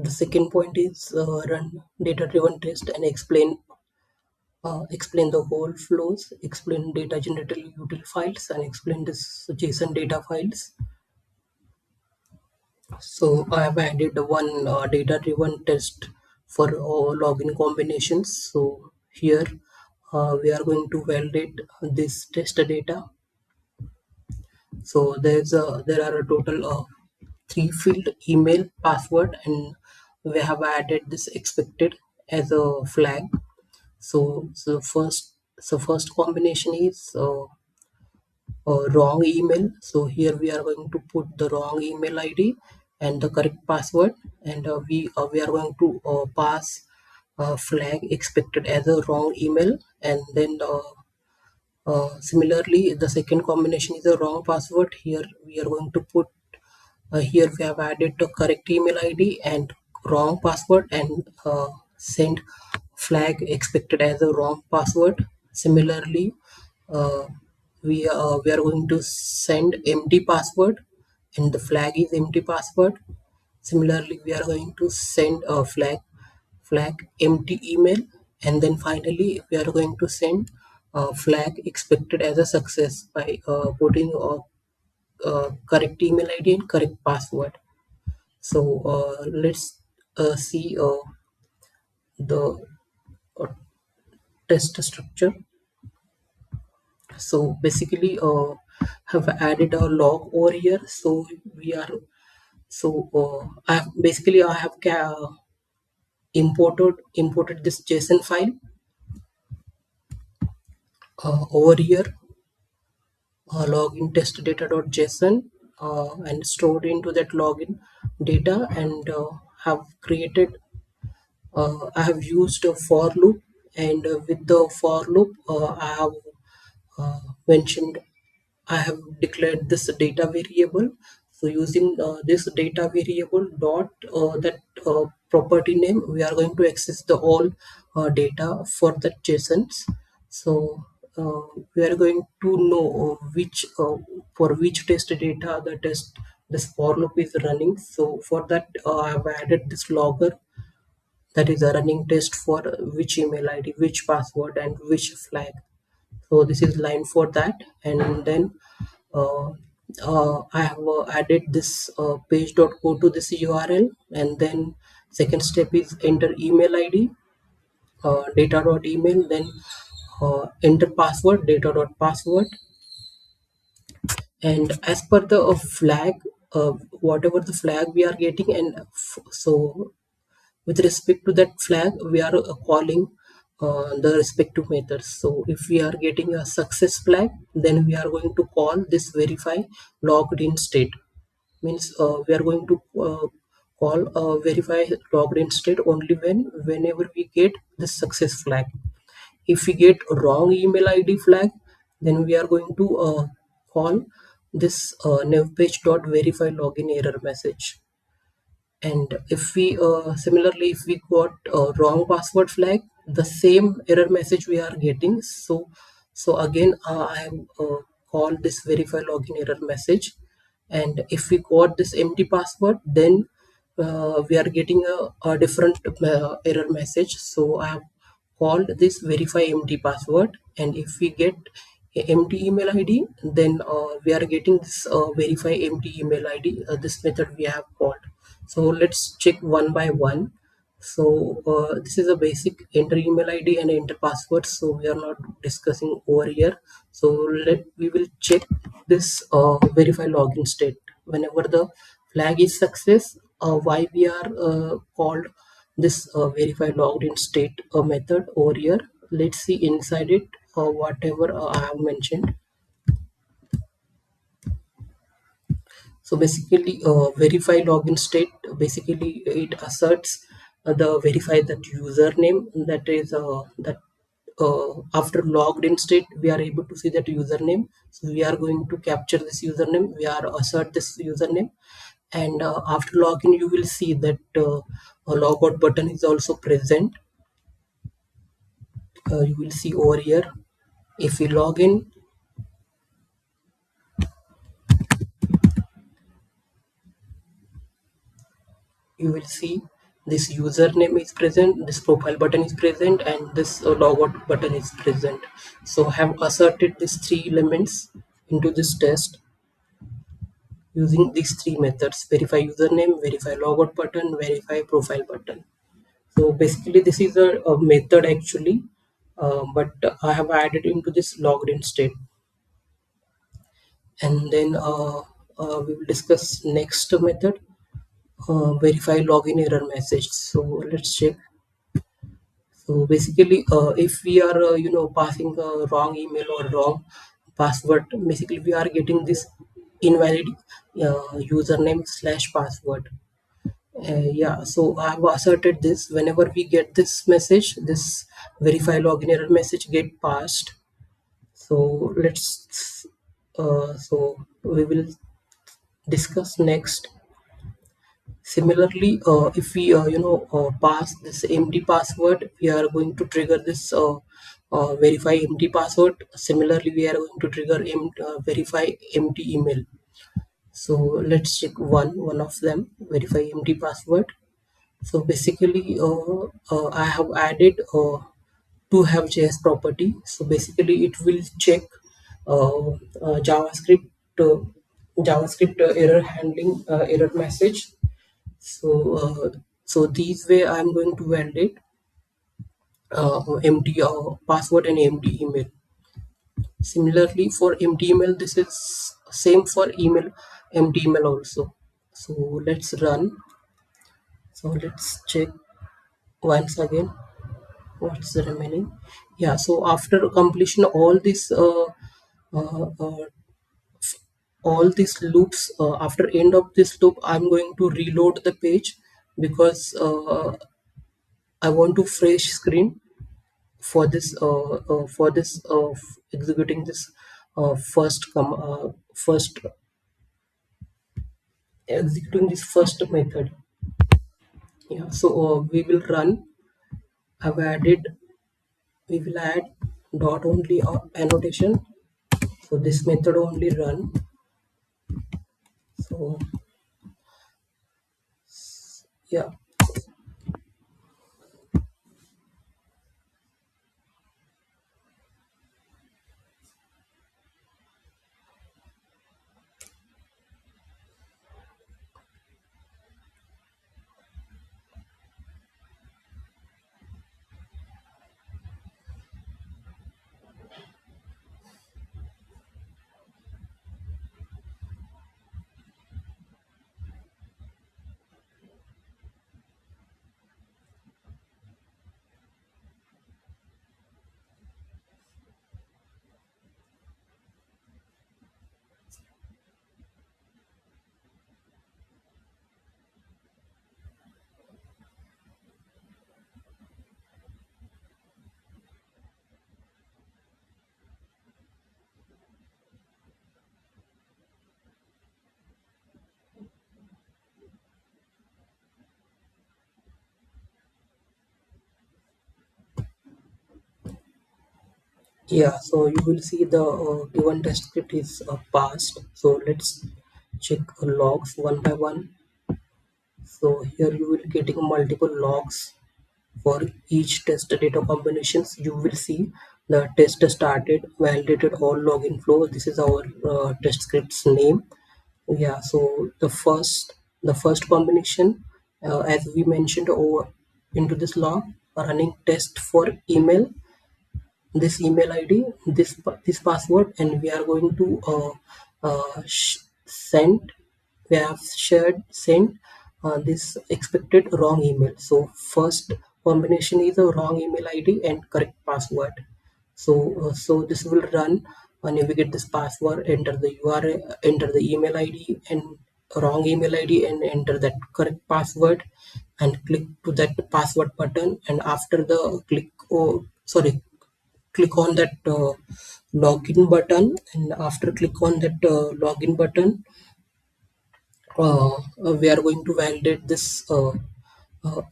The second point is run data-driven test and explain the whole flows, explain data generated util files, and explain this JSON data files. So I have added one data-driven test for login combinations. So here we are going to validate this test data. So there are a total of three field: email, password, and we have added this expected as a flag. So first combination is wrong email. So here we are going to put the wrong email ID and the correct password, and we are going to pass flag expected as a wrong email, and then similarly the second combination is a wrong password. Here we are going to put here we have added the correct email ID and wrong password, and send flag expected as a wrong password. Similarly, uh, we are going to send empty password, and the flag is empty password. Similarly, we are going to send a flag empty email, and then finally we are going to send flag expected as a success by putting correct email ID and correct password. So let's see the uh, test structure. So basically, have added a log over here. So we are I have imported this JSON file over here, login test data.json, and stored into that login data, and have created I have used a for loop, and with the for loop, I have mentioned I have declared this data variable. So using this data variable dot that property name, we are going to access the all data for the JSONs. So uh, we are going to know which for which test data the test this for loop is running. So for that, I have added this logger, that is a running test for which email ID, which password, and which flag. So this is line for that, and then uh, I have added this page.go to this URL, and then second step is enter email ID, data.email, then enter password, data.password, and as per the flag, whatever the flag we are getting, and so with respect to that flag we are calling the respective methods. So if we are getting a success flag, then we are going to call this verify logged in state. Means we are going to call verify logged in state only whenever we get the success flag. If we get wrong email ID flag, then we are going to call this navpage.verify login error message. And if we similarly, if we got wrong password flag, the same error message we are getting. So again, I have called this verify login error message. And if we got this empty password, then we are getting a different error message. So I have called this verify empty password, and if we get a empty email ID, then we are getting this verify empty email ID, this method we have called. So let's check one by one. So this is a basic enter email ID and enter password, so we are not discussing over here. So we will check this verify login state. Whenever the flag is success, why we are called this verify logged in state method over here. Let's see inside it whatever I have mentioned. So basically, verify login state, basically it asserts the verify that username, that is that after logged in state we are able to see that username. So we are going to capture this username, we are assert this username, and after login you will see that a logout button is also present. You will see over here, if we log in, you will see this username is present, this profile button is present, and this logout button is present. So I have asserted these three elements into this test using these three methods: verify username, verify logout button, verify profile button. So basically this is a method actually, but I have added into this logged in state. And then we will discuss next method, verify login error message. So let's check. So basically, if we are passing a wrong email or wrong password, basically we are getting this invalid username slash password. Yeah, so I have asserted this. Whenever we get this message, this verify login error message get passed. So let's so we will discuss next. Similarly, if we pass this empty password, we are going to trigger this verify empty password. Similarly, we are going to trigger verify empty email. So let's check one of them, verify empty password. So basically, I have added to have JS property. So basically, it will check JavaScript uh, JavaScript error handling error message. So so these way I'm going to validate empty password and empty email. Similarly for empty email, this is same for email, empty email also. So let's run. So let's check once again what's the remaining. Yeah, so after completion uh, uh, all these loops, after end of this loop I'm going to reload the page because I want to fresh screen for this executing this first executing this first method. Yeah, so we will run. I've added We will add dot only annotation, so this method only run. So yeah, yeah, so you will see the given test script is passed. So let's check logs one by one. So here you will getting multiple logs for each test data combinations. You will see the test started, validated all login flow. This is our test script's name. Yeah, so the first combination, as we mentioned over into this log, running test for email, this email id, this password, and we are going to send we have shared send this expected wrong email. So first combination is a wrong email id and correct password. So so this will run, navigate this password, enter the url, enter the email id and wrong email id, and enter that correct password, and click to that password button. And after the click, oh sorry, click on that login button, and after click on that login button, we are going to validate this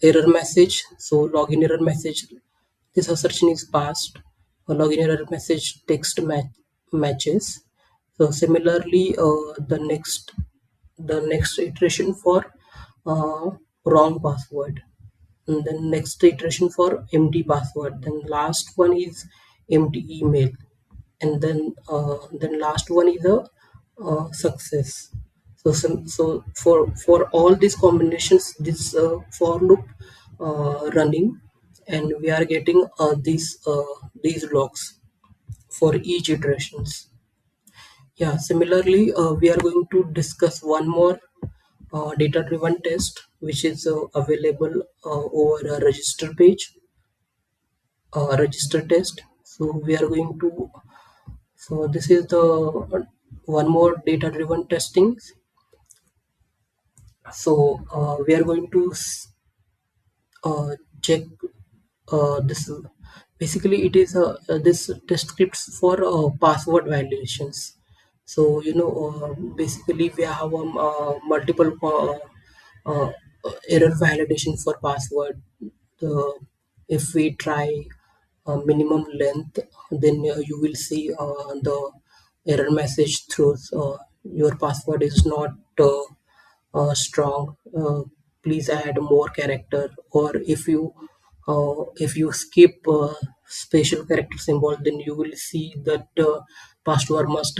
error message. So login error message, this assertion is passed. Login error message text matches. So similarly, the next iteration for uh, wrong password. and then next iteration for empty password, then last one is empty email, and then last one is a success. So for all these combinations, this for loop running, and we are getting these logs for each iterations. Yeah, similarly, we are going to discuss one more data driven test which is available over a register test. So we are going to, so this is the one more data driven testing. So we are going to check this. Basically it is this test scripts for password validations. So basically we have multiple uh, error validation for password. If we try minimum length, then you will see the error message through your password is not strong, please add more character. Or if you skip special character symbol, then you will see that password must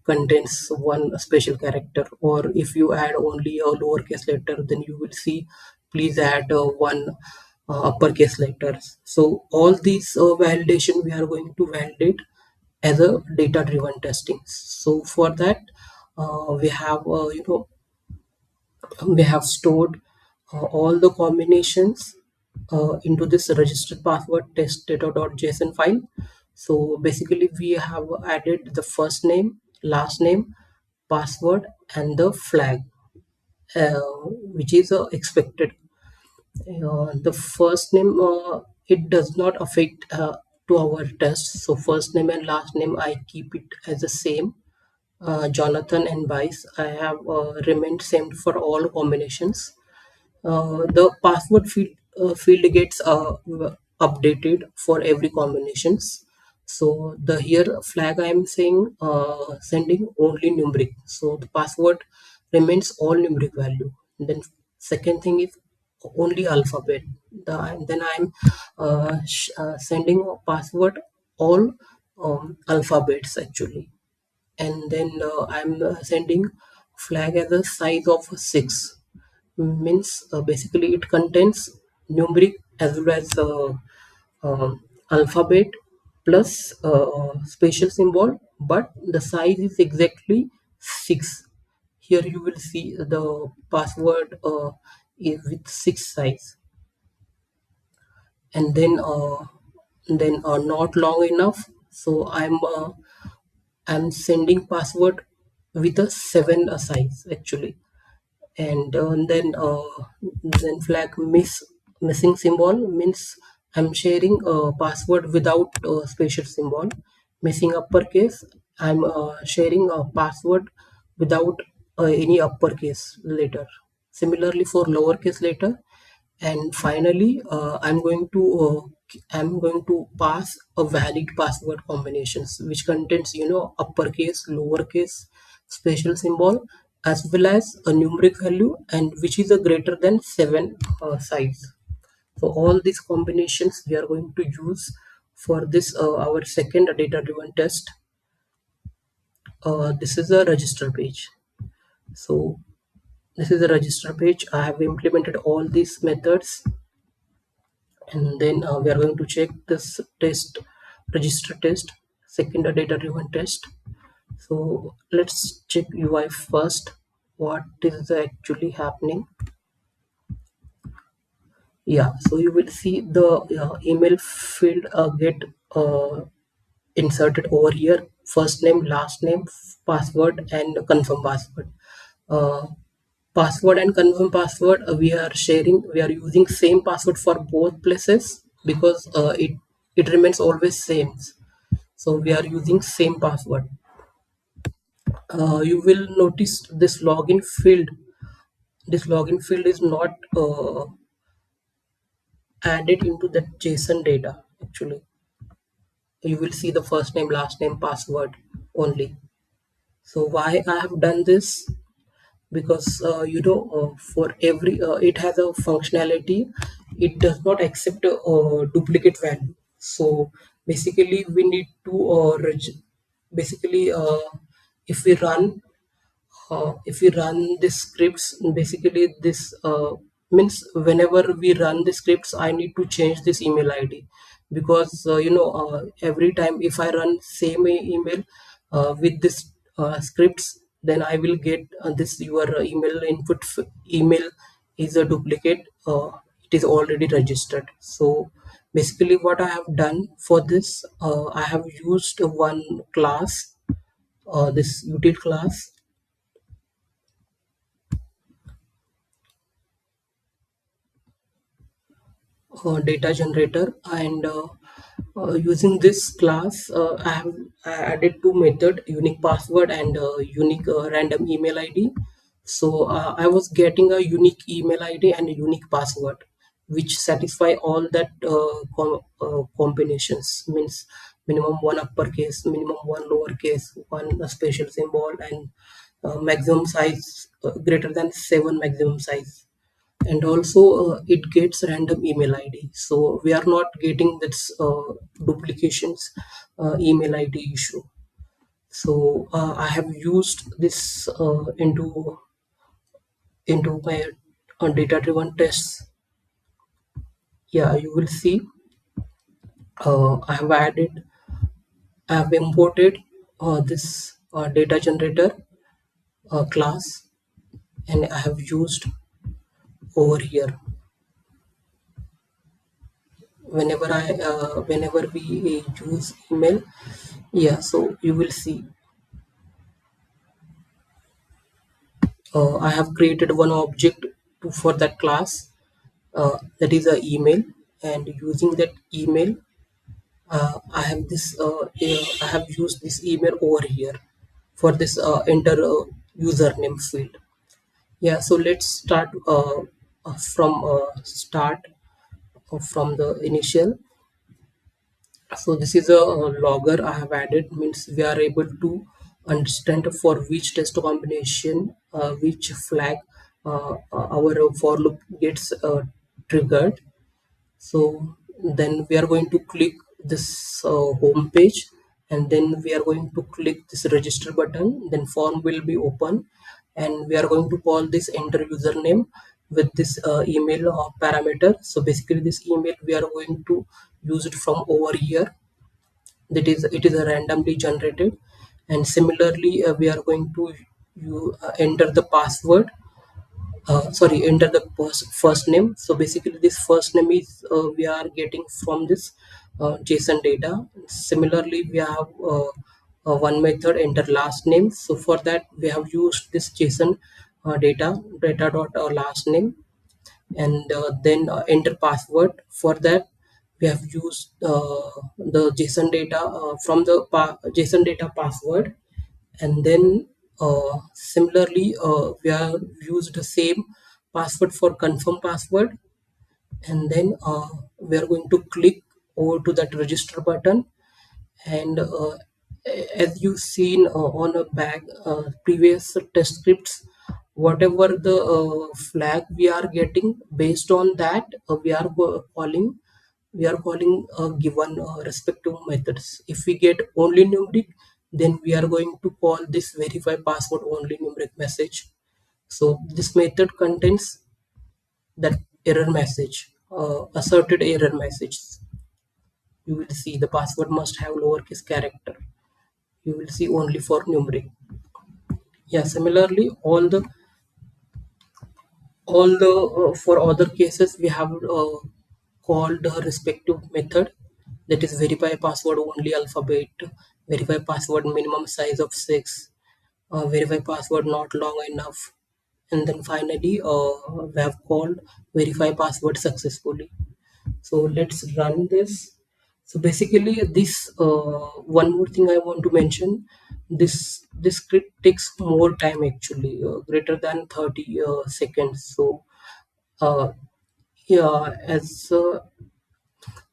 contains one special character. Or if you add only a lowercase letter, then you will see please add one uppercase letters. So all these validation we are going to validate as a data driven testing. So for that we have we have stored all the combinations into this registered password test data.json file. So basically we have added the first name, last name, password, and the flag which is expected. The first name, it does not affect to our test. So first name and last name I keep it as the same. Jonathan and Vice I have remained same for all combinations. The password field gets updated for every combinations. So the here flag I am saying sending only numeric. So the password remains all numeric value. And then second thing is only alphabet. And then I'm sending a password all alphabets actually. And then I'm sending flag as a size of 6, means basically it contains numeric as well as alphabet plus special symbol, but the size is exactly 6. Here you will see the password is with 6 size. And then not long enough, so I'm sending password with a 7 size actually. And then flag missing symbol means I'm sharing a password without a special symbol. Missing uppercase, I'm sharing a password without any uppercase letter. Similarly for lowercase letter. And finally I'm going to pass a valid password combinations which contains uppercase, lowercase, special symbol, as well as a numeric value, and which is a greater than 7 size. So all these combinations we are going to use for this our second data driven test. This is a register page. So this is a register page. I have implemented all these methods, and then we are going to check this test, register test, second data driven test. So let's check UI first, what is actually happening. Yeah, so you will see the email field get uh, inserted over here: first name, last name, password, and confirm password. uh, Password and confirm password, we are using same password for both places because it remains always same. So we are using same password. You will notice this login field is not added into the JSON data actually. You will see the first name, last name, password only. So why I have done this? Because for every it has a functionality. it does not accept a duplicate value. So basically we need to basically if we run if we run the scripts, basically this means whenever we run the scripts I need to change this email id, because every time if I run same email with this scripts, then I will get this your email email is a duplicate, it is already registered. So basically what I have done for this, I have used one class, this util class, data generator, and using this class I have added two method, unique password and unique random email id. So I was getting a unique email id and a unique password which satisfy all that combinations, means minimum one uppercase, minimum one lowercase, one special symbol, and maximum size greater than 7 maximum size. And also it gets random email id, so we are not getting this duplications email id issue. So I have used this into my data driven tests. Yeah, you will see I have imported this data generator class, and I have used over here whenever we use email. Yeah, so you will see I have created one object for that class, that is a email, and using that email I have used this email over here for this enter username field. Yeah, so let's start from start from the initial. So this is a logger I have added, means we are able to understand for which test combination which flag our for loop gets triggered. So then we are going to click this home page, and then we are going to click this register button, then form will be open, and we are going to call this enter username with this email parameter. So basically this email we are going to use it from over here, that is it is a randomly generated. And similarly we are going to enter the password, sorry, enter the first name. So basically this first name is we are getting from this json data. Similarly we have one method, enter last name. So for that we have used this json data dot last name, and then enter password. For that we have used the json data from the json data password. And then similarly we have used the same password for confirm password. And then we are going to click over to that register button, and as you've seen on a back previous test scripts, whatever the flag we are getting, based on that we are calling given respective methods. If we get only numeric, then we are going to call this verify password only numeric message. So this method contains that error message, asserted error message. You will see the password must have lowercase character. You will see only for numeric. Yeah, similarly all the for other cases we have called the respective method, that is verify password only alphabet, verify password minimum size of 6, verify password not long enough, and then finally we have called verify password successfully. So let's run this. So basically this one more thing I want to mention, this script takes more time actually, greater than 30 seconds. So uh, yeah, as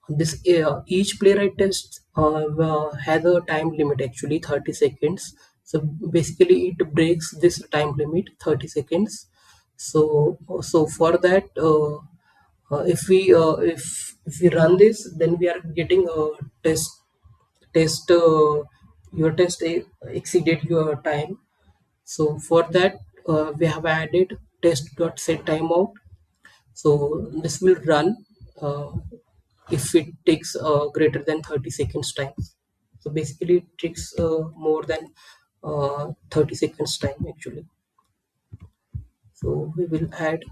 this each playwright test has a time limit actually 30 seconds. So basically it breaks this time limit 30 seconds. So for that If we run this, then we are getting a test your test exceeded your time. So for that, we have added test.set timeout. So this will run uh, if it takes greater than 30 seconds time. So basically it takes more than 30 seconds time actually. So we will add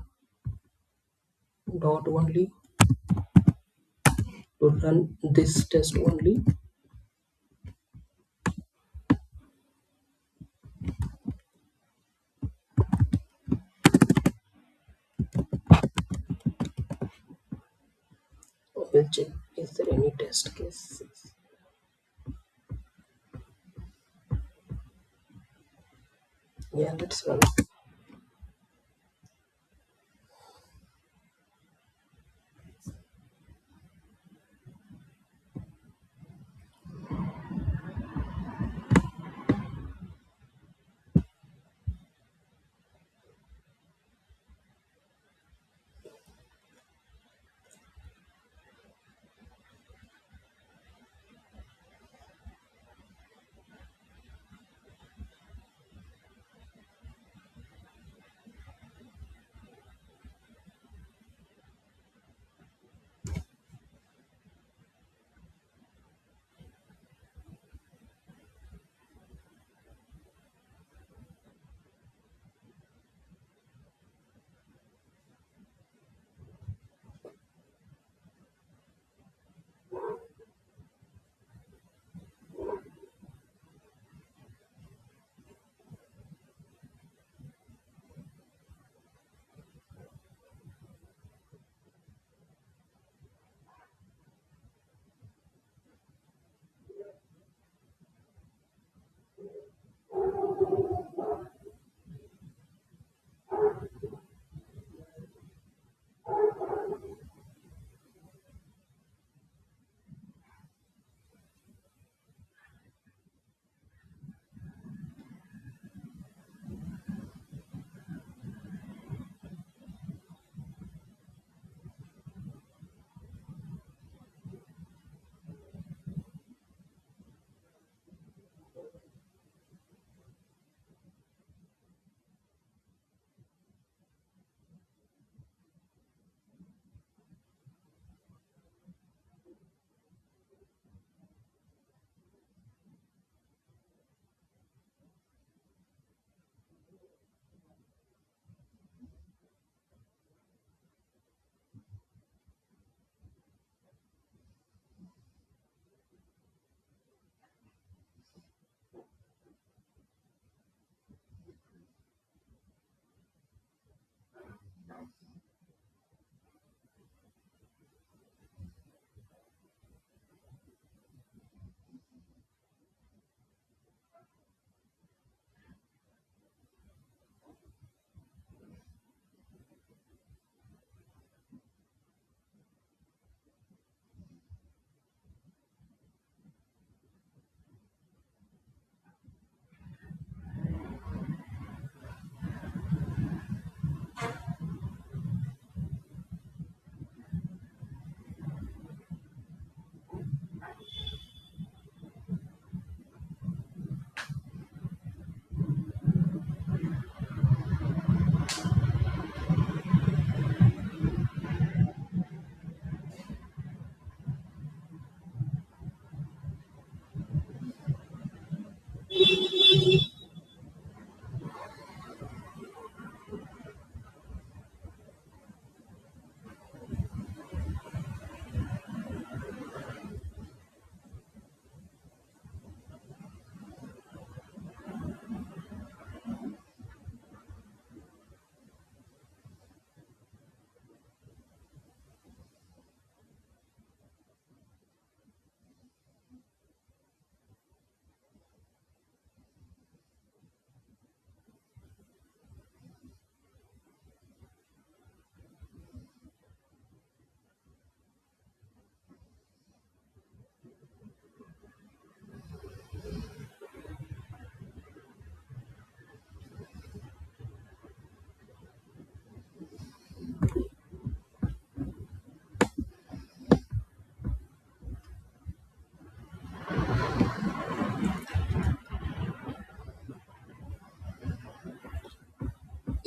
dot only to run this test only. We'll check is there any test cases. Yeah, let's run.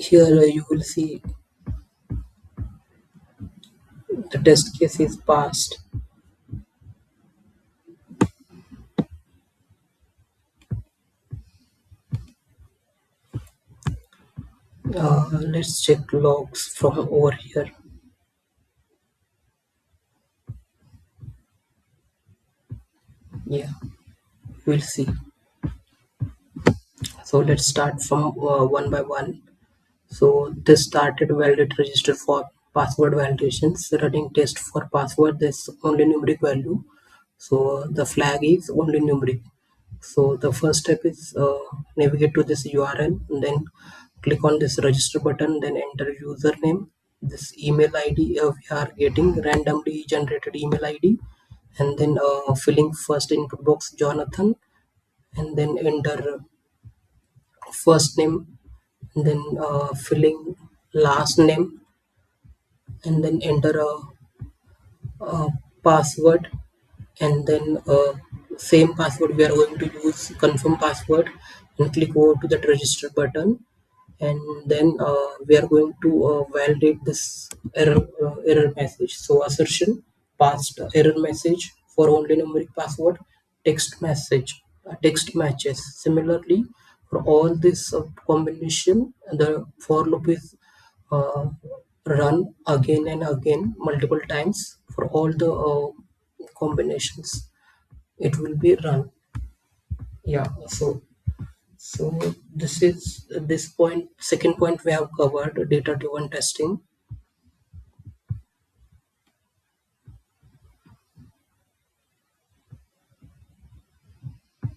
Here you will see the test case is passed. Let's check logs from over here. Yeah, we'll see. So let's start from one by one. So this started validate register for password validations, running test for password. There's only numeric value, so the flag is only numeric. So the first step is navigate to this URL, and then click on this register button, then enter username, this email ID. We are getting randomly generated email ID, and then filling first input box Jonathan, and then enter first name, and then filling last name, and then enter a password, and then same password we are going to use, confirm password, and click over to that register button, and then we are going to validate this error message. So assertion passed error message for only numeric password, text message, text matches. Similarly, for all this combination, the for loop is uh, run again and again multiple times for all the combinations. It will be run. Yeah. So this is this point. Second point we have covered data driven testing.